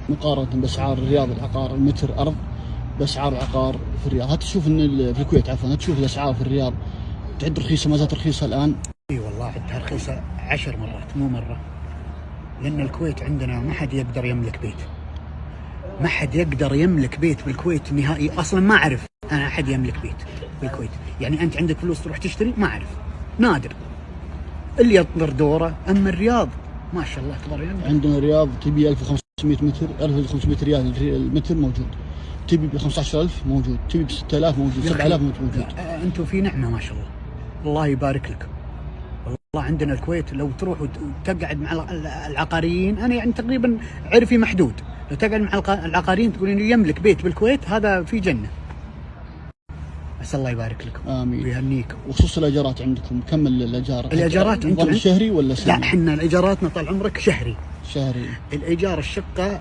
مقارنة بأسعار الرياض العقار المتر أرض بأسعار العقار في الرياض؟ هل تشوف أن في الكويت عفوا، هل تشوف الأسعار في الرياض تعد رخيصة، ما زالت رخيصة الآن؟ اي والله عدها رخيصة 10 مرات مو مرة، لأن الكويت عندنا ما حد يقدر يملك بيت، ما حد يقدر يملك بيت بالكويت نهائي. أصلا ما أعرف أنا أحد يملك بيت بالكويت. يعني أنت عندك فلوس تروح تشتري؟ ما أعرف، نادر اللي يطلر دوره. أما الرياض ما شاء الله تبارك. عندنا الرياض تبي 1500 متر، 1500 ريال المتر موجود، تبي ب 15000 موجود، تبي ب 6000 موجود، 7000 موجود. أنتم في نعمة ما شاء الله، الله يبارك لكم. والله عندنا الكويت لو تروح وتقعد مع العقاريين، أنا يعني تقريبا عرفي محدود، لو تقعد مع العقاريين تقولين يملك بيت بالكويت هذا في جنة. بس الله يبارك لكم. آمين ويهنيكم. وخصوص الإيجارات عندكم كم الإيجار؟ الإيجارات أنتم شهري ولا سنوي؟ لا، احنا إيجاراتنا طال عمرك شهري. شهري. الإيجار الشقة